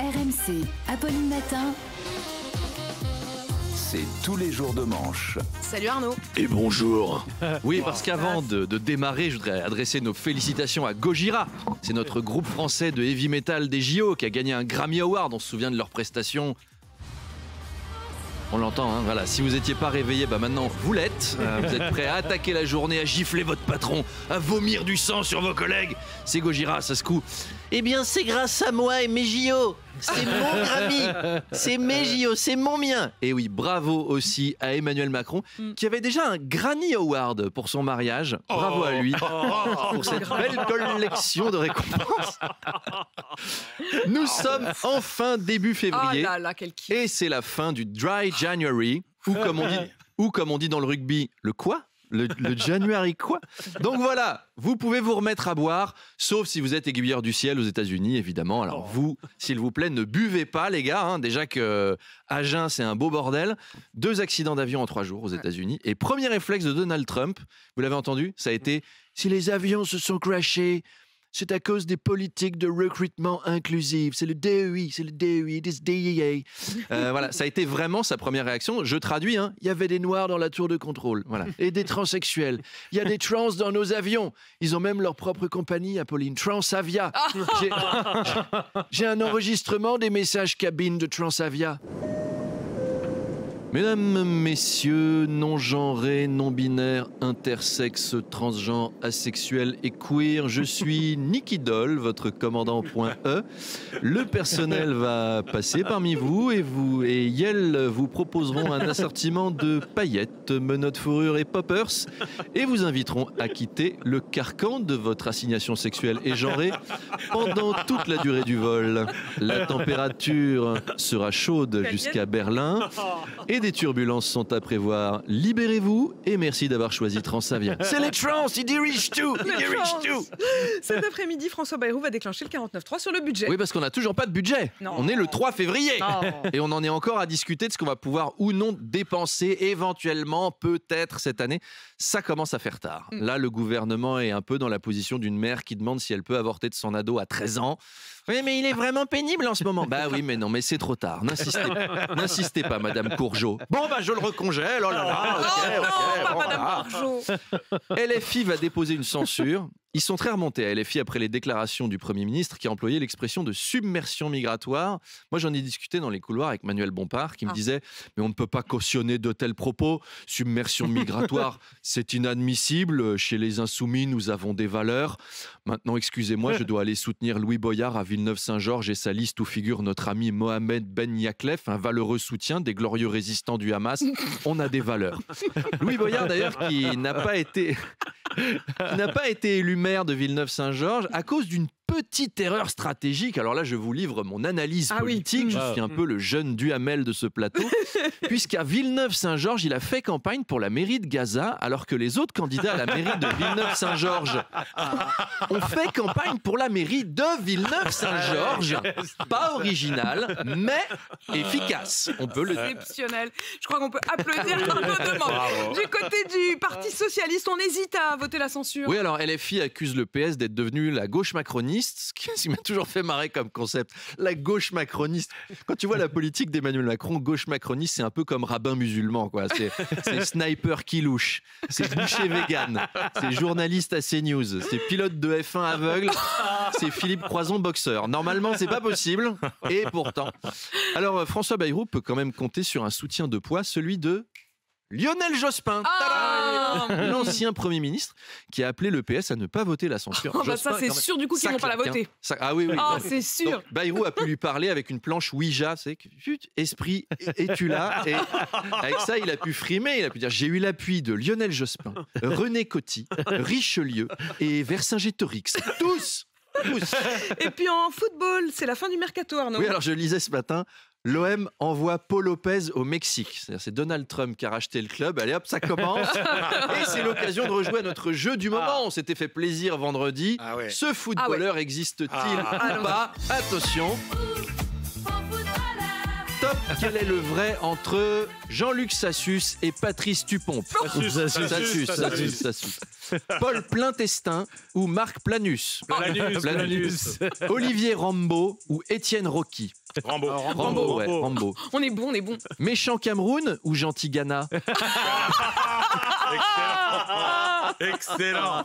RMC, Apolline Matin. C'est tous les jours de manche. Salut Arnaud. Et bonjour. Oui, parce qu'avant de démarrer, je voudrais adresser nos félicitations à Gojira. C'est notre groupe français de heavy metal des JO qui a gagné un Grammy Award. On se souvient de leurs prestations. On l'entend, hein, voilà. Si vous n'étiez pas réveillé, maintenant vous l'êtes. Vous êtes prêts à attaquer la journée, à gifler votre patron, à vomir du sang sur vos collègues. C'est Gojira, ça se coud. Eh bien, c'est grâce à moi et mes JO. C'est mon Grammy. C'est mes JO, c'est mon mien. Et oui, bravo aussi à Emmanuel Macron, qui avait déjà un Grammy Award pour son mariage. Bravo à lui pour cette belle collection de récompenses. Nous sommes enfin début février. Oh là là, quel kiff. Et c'est la fin du Dry January, ou comme on dit dans le rugby, le quoi ? Le January quoi ? Donc voilà, vous pouvez vous remettre à boire, sauf si vous êtes aiguilleur du ciel aux États-Unis, évidemment. Alors vous, s'il vous plaît, ne buvez pas, les gars. Hein. Déjà que Agen, c'est un beau bordel. 2 accidents d'avion en 3 jours aux États-Unis. Et premier réflexe de Donald Trump, vous l'avez entendu, ça a été « Si les avions se sont crashés, c'est à cause des politiques de recrutement inclusif. C'est le DEI, this DEA. » Voilà, ça a été vraiment sa première réaction. Je traduis, hein. Il y avait des noirs dans la tour de contrôle, voilà, et des transsexuels. Il y a des trans dans nos avions. Ils ont même leur propre compagnie, Apolline, Transavia. J'ai un enregistrement des messages cabine de Transavia. Mesdames, messieurs, non-genrés, non-binaires, intersexes, transgenres, asexuels et queer, je suis Nicky Doll, votre commandant.e. Le personnel va passer parmi vous et Yel vous proposeront un assortiment de paillettes, menottes fourrure et poppers et vous inviteront à quitter le carcan de votre assignation sexuelle et genrée pendant toute la durée du vol. La température sera chaude jusqu'à Berlin et des turbulences sont à prévoir. Libérez-vous et merci d'avoir choisi Transavia. C'est les trans, ils dirigent tout. Cet après-midi, François Bayrou va déclencher le 49.3 sur le budget. Oui, parce qu'on n'a toujours pas de budget. Non. On est le 3 février. Non. Et on en est encore à discuter de ce qu'on va pouvoir ou non dépenser éventuellement, peut-être cette année. Ça commence à faire tard. Là, le gouvernement est un peu dans la position d'une mère qui demande si elle peut avorter de son ado à 13 ans. Oui, mais il est vraiment pénible en ce moment. Bah oui, mais non, mais c'est trop tard. N'insistez pas, Madame Courgeot. Bon, je le recongèle. Oh là là. Pas Madame Courgeot. LFI va déposer une censure. Ils sont très remontés à LFI après les déclarations du Premier ministre qui a employé l'expression de submersion migratoire. Moi, j'en ai discuté dans les couloirs avec Manuel Bompard qui me disait « Mais on ne peut pas cautionner de tels propos. Submersion migratoire, c'est inadmissible. Chez les Insoumis, nous avons des valeurs. Maintenant, excusez-moi, je dois aller soutenir Louis Boyard à Villeneuve-Saint-Georges et sa liste où figure notre ami Mohamed Ben Yaklef, un valeureux soutien des glorieux résistants du Hamas. On a des valeurs. » Louis Boyard, d'ailleurs, qui n'a pas été élu maire de Villeneuve-Saint-Georges à cause d'une petite erreur stratégique. Alors là, je vous livre mon analyse politique. Je suis un peu le jeune Duhamel de ce plateau. Puisqu'à Villeneuve-Saint-Georges, il a fait campagne pour la mairie de Gaza, alors que les autres candidats à la mairie de Villeneuve-Saint-Georges ont fait campagne pour la mairie de Villeneuve-Saint-Georges. Pas original, mais efficace. On peut le dire. Exceptionnel. Je crois qu'on peut applaudir un Du côté du Parti Socialiste, on hésite à voter la censure. Oui, alors LFI accuse le PS d'être devenu la gauche macroniste, ce qui m'a toujours fait marrer comme concept. La gauche macroniste. Quand tu vois la politique d'Emmanuel Macron, gauche macroniste, c'est un peu comme rabbin musulman, quoi. C'est sniper qui louche, c'est boucher vegan, c'est journaliste à CNews, c'est pilote de F1 aveugle, c'est Philippe Croizon boxeur. Normalement, c'est pas possible, et pourtant. Alors, François Bayrou peut quand même compter sur un soutien de poids, celui de Lionel Jospin, l'ancien Premier ministre, qui a appelé le PS à ne pas voter la censure. Ça, c'est sûr du coup qu'ils ne vont pas la voter. Ah oui. C'est sûr. Donc, Bayrou a pu lui parler avec une planche Ouija, c'est que esprit, es-tu là ? Et avec ça, il a pu frimer, il a pu dire j'ai eu l'appui de Lionel Jospin, René Coty, Richelieu et Vercingétorix. Tous. Et puis en football, c'est la fin du mercato, Arnaud. Oui, alors je lisais ce matin. L'OM envoie Paul Lopez au Mexique. C'est Donald Trump qui a racheté le club. Allez hop, ça commence. Et c'est l'occasion de rejouer à notre jeu du moment. On s'était fait plaisir vendredi. Ce footballeur existe-t-il ou pas ? Attention. Top, quel est le vrai entre Jean-Luc Sassus et Patrice Tupompe ? Sassus. Paul Pleintestin ou Marc Planus? Planus. Olivier Rambo ou Étienne Rocky? Rambo. Ouais, Rambo. On est bon. Méchant Cameroun ou gentil Ghana? Excellent.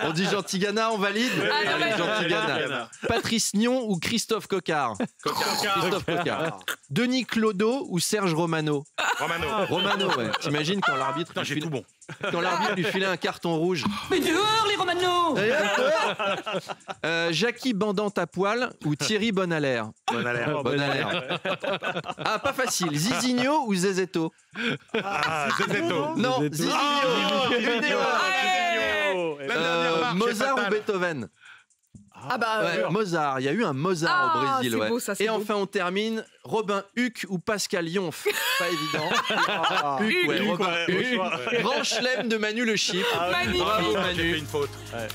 On dit gentil Ghana, on valide? Allez, gentil Ghana. Patrice Nion ou Christophe Coquard? Christophe Coquard. Denis Clodo ou Serge Romano? Romano, ouais. T'imagines quand l'arbitre lui J'ai tout bon. quand l'arbitre lui filait un carton rouge. Mais dehors les Romano! Jackie Bandante à poil ou Thierry Bonalaire? Bonalaire. Ah, pas facile. Zizinho ou Zezeto? Zezeto. Non, Zizinho. Mozart ou Beethoven? Ah bah Ouais, Mozart, il y a eu un Mozart au Brésil. c'est Ouais. beau, ça, c'est Et beau. enfin, on termine. Robin Huck ou Pascal Yonf? Pas évident. Huck, ouais, Robin Huck. Grand chelem de Manu Le Chypre. Magnifique. Bravo J'ai Manu. fait une faute.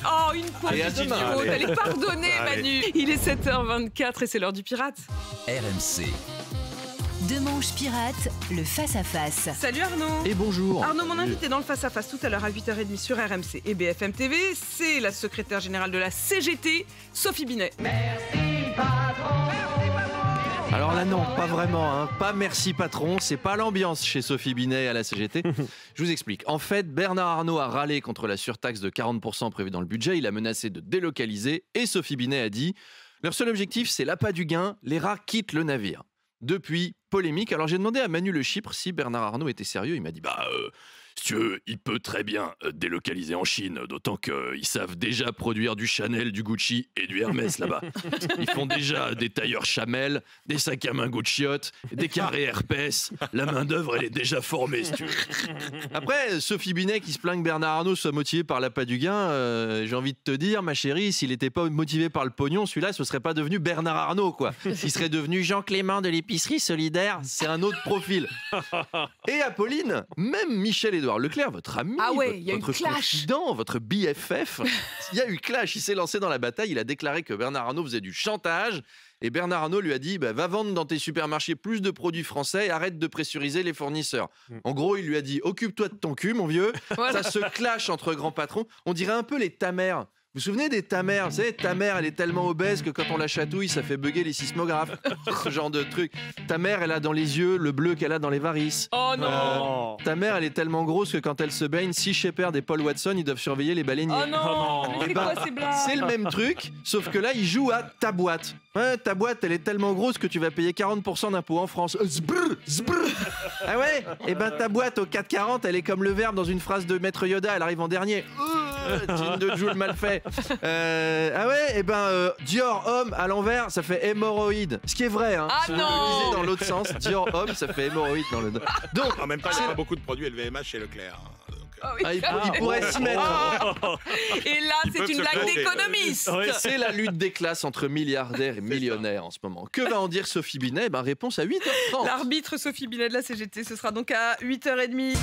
Oh, une faute, Et à petite demain, faute. allez. Elle est pardonnée, Manu. Il est 7h24 et c'est l'heure du pirate. RMC. Demanche pirate, le face-à-face. Salut Arnaud. Et bonjour. Arnaud, mon invité dans le face-à-face tout à l'heure à 8h30 sur RMC et BFM TV, c'est la secrétaire générale de la CGT, Sophie Binet. Alors là, non, pas vraiment. Hein. Pas merci patron. C'est pas l'ambiance chez Sophie Binet à la CGT. Je vous explique. En fait, Bernard Arnault a râlé contre la surtaxe de 40% prévue dans le budget. Il a menacé de délocaliser. Et Sophie Binet a dit leur seul objectif, c'est l'appât du gain. Les rats quittent le navire. Depuis, polémique. Alors j'ai demandé à Manu Le Chypre si Bernard Arnault était sérieux. Il m'a dit si tu veux, il peut très bien délocaliser en Chine, d'autant qu'ils savent déjà produire du Chanel, du Gucci et du Hermès là-bas. Ils font déjà des tailleurs Chamel, des sacs à main Gucciot, des carrés Herpès. La main-d'œuvre, elle est déjà formée, si tu veux. Après, Sophie Binet qui se plaint que Bernard Arnault soit motivé par l'appât du gain, j'ai envie de te dire, ma chérie, s'il n'était pas motivé par le pognon, celui-là, ce serait pas devenu Bernard Arnault, quoi. Il serait devenu Jean Clément de l'épicerie solidaire. C'est un autre profil. Et Apolline, même Michel-Édouard Leclerc, votre ami, Ah ouais, il y a eu votre clash. confident, votre BFF, il y a eu clash. Il s'est lancé dans la bataille. Il a déclaré que Bernard Arnault faisait du chantage. Et Bernard Arnault lui a dit va vendre dans tes supermarchés plus de produits français et arrête de pressuriser les fournisseurs. En gros, il lui a dit occupe-toi de ton cul, mon vieux. Voilà. Ça se clash entre grands patrons. On dirait un peu les tamers. Vous vous souvenez des tamers? Vous savez, ta mère, elle est tellement obèse que quand on la chatouille, ça fait bugger les sismographes. Ce genre de truc. Ta mère, elle a dans les yeux le bleu qu'elle a dans les varices. Oh non. Ta mère, elle est tellement grosse que quand elle se baigne, si Shepard et Paul Watson, ils doivent surveiller les baleiniers. Oh non. Mais Eh c'est ben, quoi ces blagues? C'est le même truc, sauf que là, il joue à ta boîte. Ouais, ta boîte, elle est tellement grosse que tu vas payer 40% d'impôts en France. Zbrr, zbrr. Ah ouais? Eh ben, ta boîte au 440, elle est comme le verbe dans une phrase de Maître Yoda, elle arrive en dernier. Jean de Joule mal fait. Ah ouais? Eh ben, Dior homme à l'envers, ça fait hémorroïde. Ce qui est vrai, hein. Ah Si vous non. le lisez dans l'autre sens, Dior homme, ça fait hémorroïde dans le. Donc, En même temps, il n'y a pas beaucoup de produits LVMH chez Leclerc. hein, donc, Ah oui. ah, il pourrait s'y mettre. Et là, Ils c'est peuvent une se blague planter. d'économiste. C'est la lutte des classes entre milliardaires et millionnaires en ce moment. Que va en dire Sophie Binet? Ben, réponse à 8h30. L'arbitre Sophie Binet de la CGT, ce sera donc à 8h30.